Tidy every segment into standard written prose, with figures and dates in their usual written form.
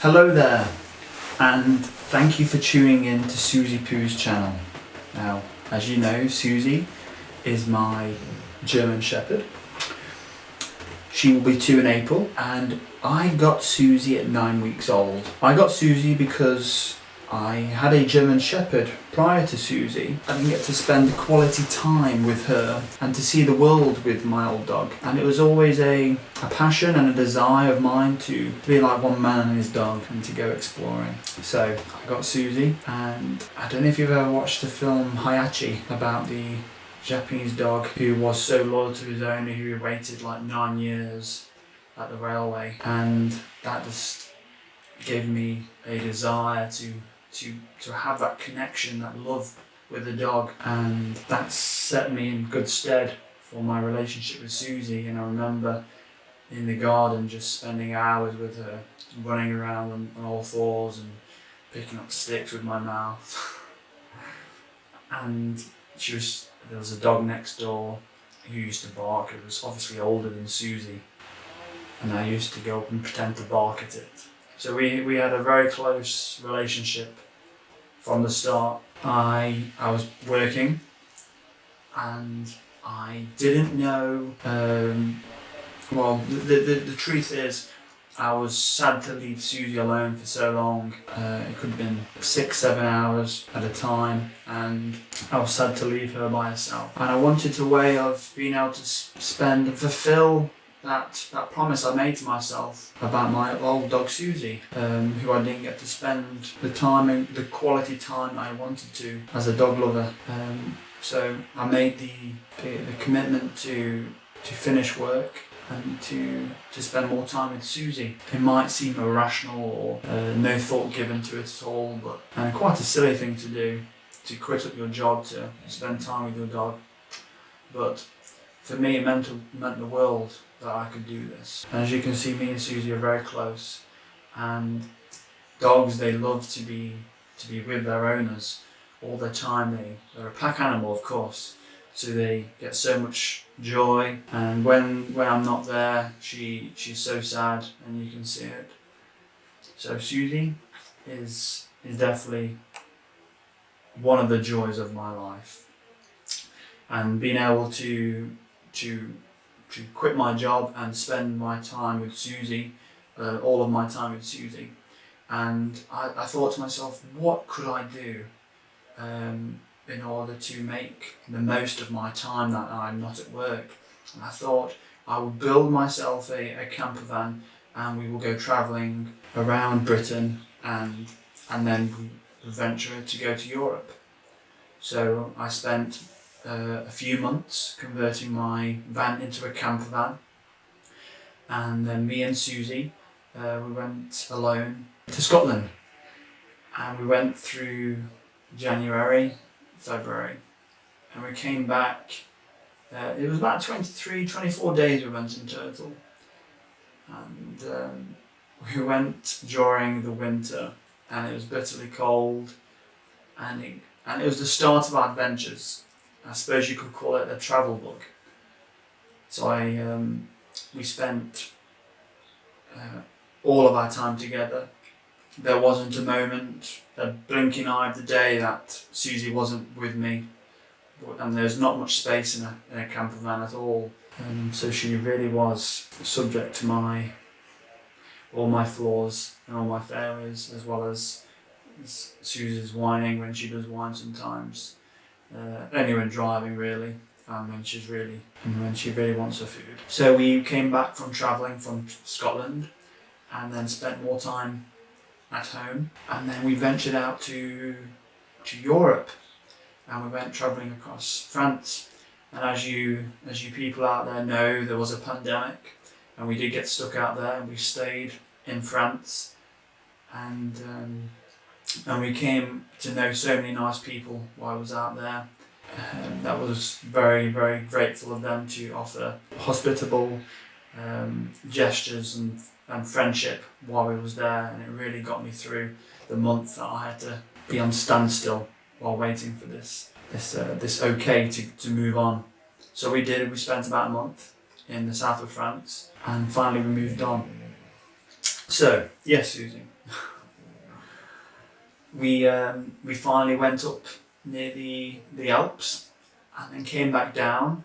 Hello there, and thank you for tuning in to SusiePoos channel. Now, as you know, Susie is my German Shepherd. She will be 2 in April, and I got Susie at 9 weeks old. I got Susie because I had a German Shepherd prior to Susie. I didn't get to spend quality time with her and to see the world with my old dog. And it was always a passion and a desire of mine to be like one man and his dog and to go exploring. So I got Susie, and I don't know if you've ever watched the film Hayachi about the Japanese dog who was so loyal to his owner, who waited like 9 years at the railway, and that just gave me a desire to have that connection, that love with the dog, and that set me in good stead for my relationship with Susie. And I remember in the garden just spending hours with her, running around on all fours and picking up sticks with my mouth. And there was a dog next door who used to bark. It was obviously older than Susie, and I used to go up and pretend to bark at it. So we had a very close relationship from the start. I was working, and I didn't know, well, the truth is I was sad to leave Susie alone for so long. It could have been 6-7 hours at a time, and I was sad to leave her by herself. And I wanted a way of being able to fulfill that promise I made to myself about my old dog Susie, who I didn't get to spend the time and the quality time I wanted to as a dog lover. So I made the commitment to finish work and to spend more time with Susie. It might seem irrational or no thought given to it at all, and quite a silly thing to do, to quit up your job to spend time with your dog. But for me, it meant the world that I could do this. And as you can see, me and Susie are very close, and dogs, they love to be with their owners all the time. They're a pack animal, of course, so they get so much joy. And when I'm not there, she's so sad, and you can see it. So Susie is definitely one of the joys of my life, and being able to quit my job and spend my time with Susie, all of my time with Susie. And I thought to myself, what could I do in order to make the most of my time that I'm not at work? And I thought I would build myself a camper van, and we will go travelling around Britain and then venture to go to Europe. So I spent a few months converting my van into a camper van, and then me and Susie, we went alone to Scotland, and we went through January, February, and we came back. It was about 24 days we went in total, and we went during the winter, and it was bitterly cold, and it was the start of our adventures. I suppose you could call it a travel bug. So we spent all of our time together. There wasn't a moment, a blinking eye of the day, that Susie wasn't with me. And there's not much space in a camper van at all. So she really was subject to all my flaws and all my failures, as well as Susie's whining when she does whine sometimes. Only when driving, really, and when she really wants her food. So we came back from travelling from Scotland, and then spent more time at home, and then we ventured out to Europe, and we went travelling across France. And as you people out there know, there was a pandemic, and we did get stuck out there, and we stayed in France, and we came to know so many nice people while I was out there. That was very, very grateful of them to offer hospitable gestures and friendship while we was there, and it really got me through the month that I had to be on standstill while waiting for this okay to move on. So we did. We spent about a month in the south of France, and finally we moved on. So yes, Susie. we finally went up near the Alps and then came back down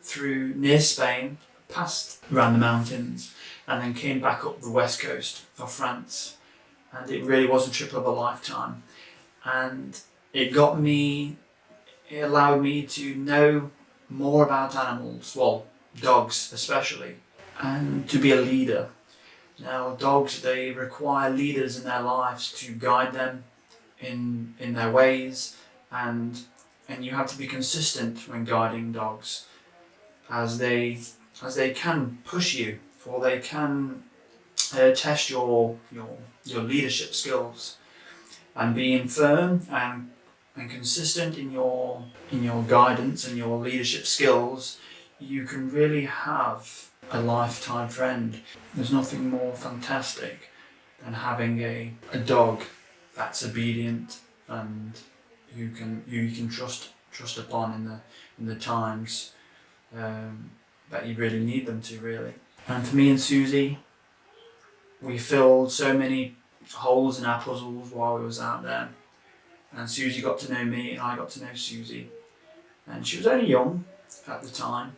through near Spain, passed around the mountains, and then came back up the west coast of France. And it really was a trip of a lifetime. And it allowed me to know more about animals, well, dogs especially, and to be a leader. Now, dogs, they require leaders in their lives to guide them in their ways, and you have to be consistent when guiding dogs, as they can push you, or they can test your leadership skills. And being firm and consistent in your guidance and your leadership skills, you can really have a lifetime friend. There's nothing more fantastic than having a dog that's obedient and you can trust upon in the times that you really need them to, really. And for me and Susie, we filled so many holes in our puzzles while we was out there, and Susie got to know me and I got to know Susie. And she was only young at the time.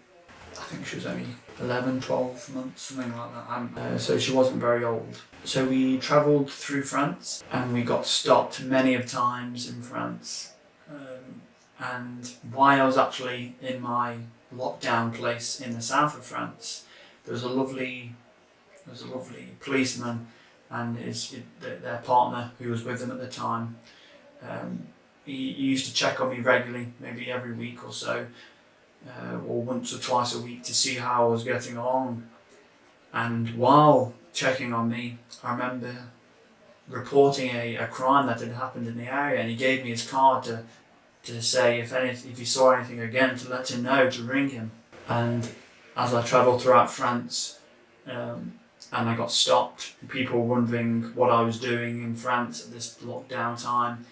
I think she was only 11, 12 months, something like that. So she wasn't very old. So we travelled through France and we got stopped many of times in France. And while I was actually in my lockdown place in the south of France, there was a lovely policeman and their partner who was with them at the time. He used to check on me regularly, maybe every week or so, or once or twice a week, to see how I was getting along. And while checking on me, I remember reporting a crime that had happened in the area, and he gave me his card to say if he saw anything again, to let him know, to ring him. And as I travelled throughout France, and I got stopped, people wondering what I was doing in France at this lockdown time,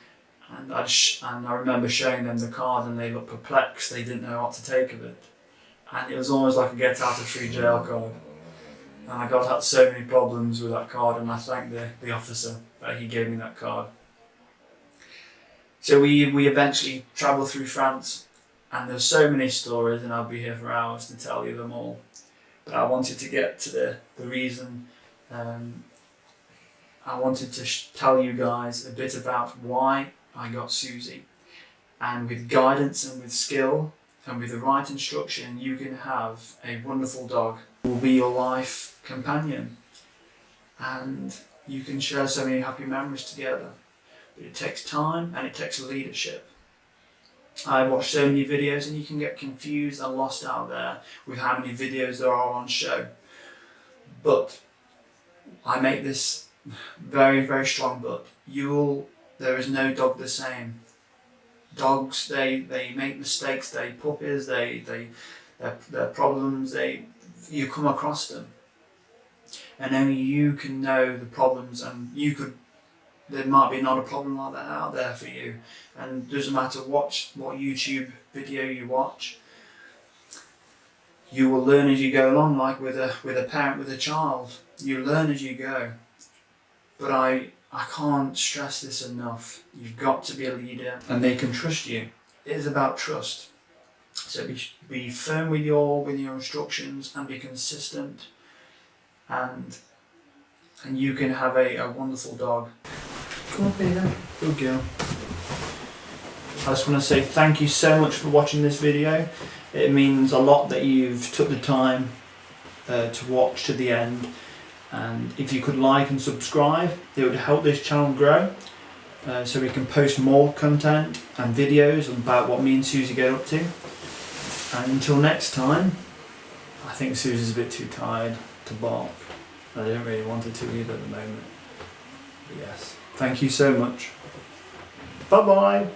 and I remember showing them the card and they looked perplexed, they didn't know what to take of it. And it was almost like a get out of free jail card. And I got out so many problems with that card, and I thank the officer that he gave me that card. So we eventually travelled through France, and there's so many stories, and I'll be here for hours to tell you them all. But I wanted to get to the reason. I wanted to tell you guys a bit about why I got Susie. And with guidance and with skill and with the right instruction, you can have a wonderful dog who will be your life companion. And you can share so many happy memories together. But it takes time and it takes leadership. I watch so many videos and you can get confused and lost out there with how many videos there are on show. But I make this very, very strong but. There is no dog the same. Dogs, they make mistakes, they puppies, their problems, you come across them. And only you can know the problems, and there might be not a problem like that out there for you. And it doesn't matter what YouTube video you watch, you will learn as you go along, like with a parent with a child. You learn as you go. But I can't stress this enough. You've got to be a leader and they can trust you. It is about trust. So be firm with your instructions and be consistent, and you can have a wonderful dog. Come on, Peter. Good girl. I just want to say thank you so much for watching this video. It means a lot that you've took the time to watch to the end. And if you could like and subscribe, it would help this channel grow, so we can post more content and videos about what me and Susie get up to. And until next time, I think Susie's a bit too tired to bark. I don't really want her to either at the moment. But yes, thank you so much. Bye bye.